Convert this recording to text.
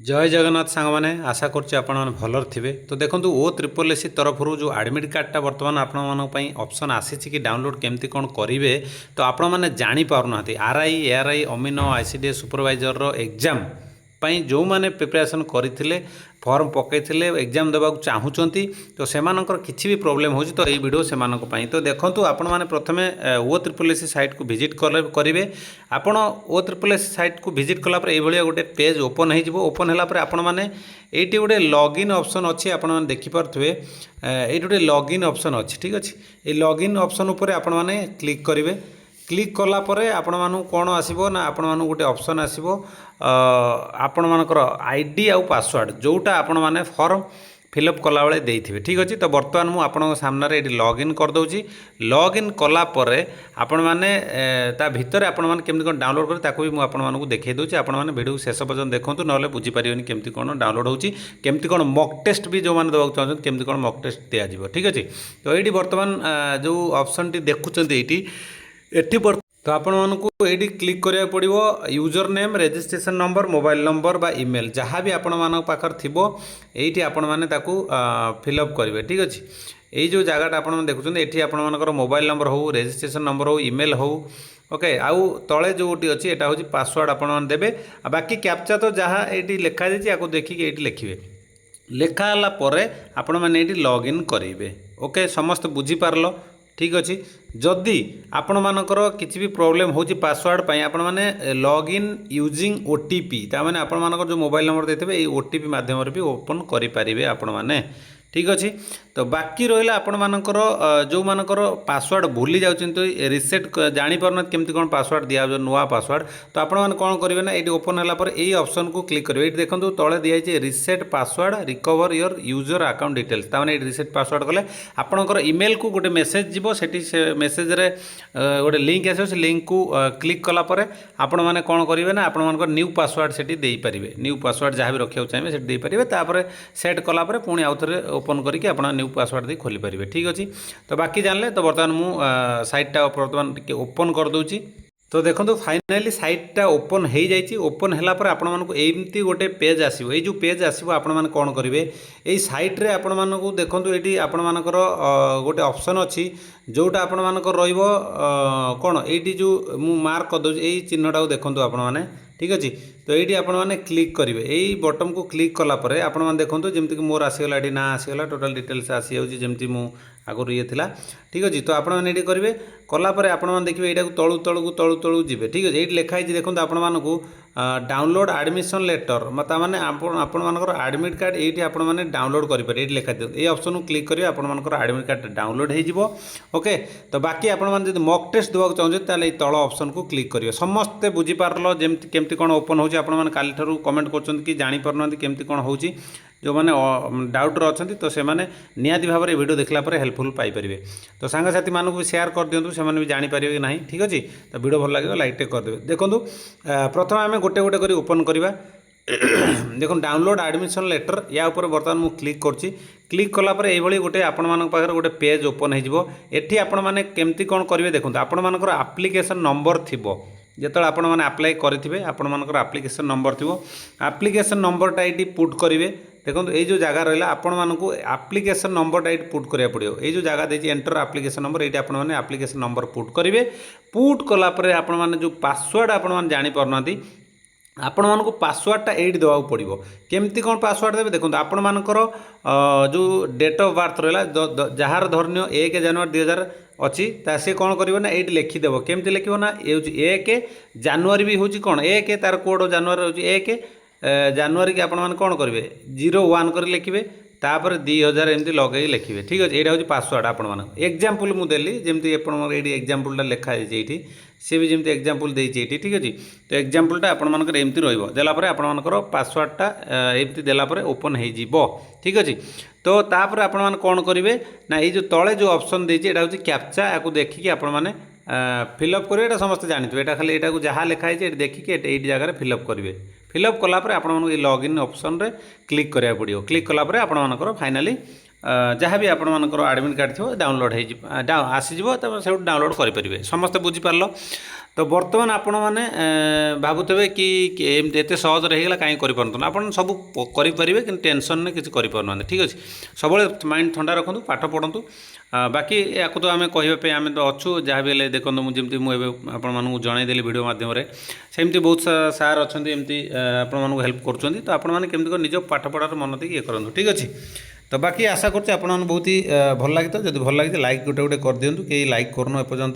जय जगन्नाथ सांग मैंने आशा करुच्चे आपण मैंने भलर थे। तो देखो O SSS तरफ जो एडमिट कार्डटा बर्तमान आपण ऑप्शन आसी कि डाउनलोड केमती कौन करेंगे तो आपण मैंने जापर ना RI ARY amino ICDS supervisor exam जो मैंने प्रिपरेशन करते फॉर्म पकईले एग्जाम देवा चाहूँगी तो से किसी भी प्रोब्लेम हो तो ये वीडियो से तो देखो आपण मैंने प्रथम O SSS साइट को विजिट करेंगे। आपण O SSS साइट को विजिट कलापर ये गोटे पेज ओपन हो ओपन है आपण मैंने ये गोटे लॉगिन ऑप्शन अच्छी आपण देखिपे ये गोटे लॉगिन ऑप्शन अच्छी ठीक अच्छे ये लॉगिन ऑप्शन उपर आपण मैंने क्लिक करेंगे। क्लिक कला परे आपण मानु कौन आसीबो ना आपण मानु गोटे ऑप्शन आसीबो आपण मानकर आईडी आउ पासवर्ड जोटा आपण माने फॉर्म फिलअप कला बेले देइथिबे ठीक अछि। तो बर्तमान मु आपण सामने रे लॉगिन कर दउची। लॉगिन कला परे आपण माने ता भितर आपण माने केमति कोन डाउनलोड करे ताको भी मु आपण मानकु देखै दउची। आपण माने वीडियो शेष पर्यंत देखंतु नले बुझी परिबेनी केमति कोन डाउनलोड होची केमति कोन मॉक टेस्ट भी जो माने दबाक चाहछन केमति कोन मॉक टेस्ट दिया जिवो ठीक अछि। तो एठी बर्तमान जो ऑप्शन टी देखुचंती एठी तो आपण मानकु एडी क्लिक करिया पड़िबो user name registration number mobile number बा ईमेल जहाँ भी आपण मानक पाखर थिबो एठी आपण माने ताकू फिलअप करेंगे ठीक अच्छे। यही जो जगहटा आपण देखुं ये आपण मानकर मोबाइल नंबर हो रजिस्ट्रेशन नंबर हो ईमेल हो ओके आउ तले जोटी अच्छी यहाँ हूँ पासवर्ड आपण देबे बाकी कैप्चा तो जहाँ ये लिखा जाइए या देखिए ये लिखे लिखाला आपण मैंने ये लॉगिन करेंगे ओके समस्त बुझीपार ठीक अच्छे। जदि आपण मानकर किसी भी प्रोब्लेम हो पासवर्ड पाई आपण माने लॉगिन यूजिंग ओटीपी ताने आपण मानकर जो मोबाइल नंबर देते ये ओटीपी माध्यम भी ओपन करें आपण माने ठीक अच्छे। तो बाकी रहा आपण मानकर जो मानकर पासवर्ड भूली जाउछन रिसेट जानी पारना केमती कोन पासवर्ड दिया नुआ पासवर्ड तो आपण माने कोन करिवे ना एटी ओपन हला पर एई ऑप्शन को क्लिक करिवे। एटी देखंतु तळे दिया छै reset password recover your user account details ताने एटी रिसेट पासवर्ड कले आपनकर ईमेल को गोटे मेसेज जिवो सेठी से मेसेज रे गोटे लिंक आसे से लिंक को क्लिक कला पर आपण माने कोन करिवे ना आपण मानकर न्यू पासवर्ड सेठी देई परिवे न्यू पासवर्ड जहाँ भी रखियो चाहिए सेठी देई परिवे तापर सेट कला पर पुणी आउथरे ओपन करके आपण न्यू पासवर्ड दे खोली पारे ठीक अच्छे। तो बाकी जानले तो बर्तमान मु साइटटा बर्तमान टिके ओपन कर दूची। तो देखो फाइनाली साइटटा ओपन हो जाइए ओपन है आपण मानक एमती गोटे पेज आसो ये जो पेज आसो आपण मैंने कौन करेंगे ये सैट्रे आपण मानक देखो ये आपण मानकर गोटे ऑप्शन अच्छी जोटा आपण मानकर कौन ये जो मु मार्क कर दूसरी यही चिन्हटा देखो आपण मैंने ठीक अच्छे। तो ये आपण मैंने क्लिक करेंगे यही बटन को क्लिक कलापर आपण मैंने देखो जमीक मोर आसीगला ये ना आसीगला टोटाल डिटेल्स आसी जाऊँगी जमी मु आगुरी ये थिला ठीक अच्छे। तो आपण मैंने ये करेंगे कलापर आपण मैंने देखिए यहाँ तलू तलू तलू तलू जी ठीक अच्छे। ये लिखाई देखो आपण मानक डाउनलोड एडमिशन लेटर मत मैंने आपण मानकर एडमिट कार्ड ये आपण मैंने डाउनलोड करेंगे ये लिखा दिखाई ये ऑप्शन को क्लिक करेंगे आपण मानकर एडमिट कार्ड डाउनलोड हो ओके। तो बाकी आपण मैंने जब मॉक टेस्ट देवाक चाहते ताले तल ऑप्शन को क्लिक करेंगे समस्ते बुझीपार जमी केमती कौन ओपन हो काली ठारू कमेंट कर कि जापर केमती कौन हो जो मैंने डाउट अच्छा तो से निहाती भाव में वीडियो देखला हेल्पफुल पाइपर। तो सांगसाथी मानक भी शेयर कर दिंतु से भी जानीपर कि ना ठीक अच्छे। तो वीडियो भल लगे लाइक टेक करदे देखो प्रथम आम गोटे गोटे कर ओपन करवा देखो डाउनलोड एडमिशन लेटर या ऊपर बर्तमान मु क्लिक करछि क्लिक कलापर ये गोटे आपण मानक पाखरे गोटे पेज ओपन हो एठी आपण माने केमती कौन करेंगे देखो आपण मानकर एप्लिकेशन नंबर थिबो जो आपण मैंने आप्लाय करेंगे आपण मानकर एप्लिकेशन नंबर थी एप्लिकेशन नंबरटा ये पुट करेंगे देखो ये जो जगह रहा आपण मानक एप्लिकेशन नंबरटा ये पुट करा पड़ो ये जो जगह देती एंटर एप्लिकेशन नंबर ये आपण मैंने एप्लिकेशन नंबर पुट करेंगे पुट कलापर आपण मैंने जो पासवर्ड आपण मैंने जानीपारना आपण मानक पासवर्डटा एट देवा पड़ो केमती कौन पासवर्ड देवे देखो आपण मानकर जो डेट ऑफ बर्थ रहा जार धरनीय 1 जनवरी 2000 अच्छी सी कौन कर ना ये लिखिदेव केमती लिख ना ये 1 जनवरी भी हूँ कौन 1 तार कोड जनवरी हूँ 1 जनवरी की आपण मैंने कौन करेंगे 01 कर लिखे तापर 2000 एमती लगे लिखे ठीक अच्छे। यहाँ हूँ पासवर्ड आपण मान एग्जाम्पल मुझे जमी ये एग्जाम्पलटा लिखाई ये सी भी जमी एग्जाम्पल देती ठीक अच्छे। तो एग्जाम्पलटा आपर एमती रहा आपर पासवर्डटा एमती देलापर ओपन हो ठीक अच्छे। तो तापर आपण मैंने कौन करेंगे ना ये जो तले जो ऑप्शन देती है हूँ कैप्चा या देखिए आपण मैंने फिलअप करेंगे ये समस्त जानते हैं खाली यहाँ जहाँ लिखाई है देखिए ये जगह फिलअप करेंगे फिलअप कलापर आपण लॉगिन ऑप्शन रे क्लिक करा पड़ो क्लिक कलापर आपण मानकर फाइनाली जहाँ भी आपण मानकर एडमिट कार्ड थो डाउनलोड हो आसीज से डाउनलोड करेंगे समस्त बुझीपार। तो बर्तमान आपण मैंने भावुवे कि एत सहज होगा कहीं कर सब करेंगे कि टेंशन ने किसी करें ठीक अच्छे सब माइंड ठंडा रखुँ पाठ पढ़ु बाकी या तो आम कहवाई आम तो अच्छू जहाँ भी देखो मुझे मुझे आपको जनईदेली भिडियो मध्यम सेमती बहुत सार अच्छा एमती आपको हेल्प कर तो आपमती निज पाठ पढ़ार मन देकी ये करूँ ठीक अच्छे तो बाकी आशा करते बहुत ही भल लगे तो जब भल लगे लाइक गोटे गोटे कर दिंतु कहीं लाइक करनु एपर्यंत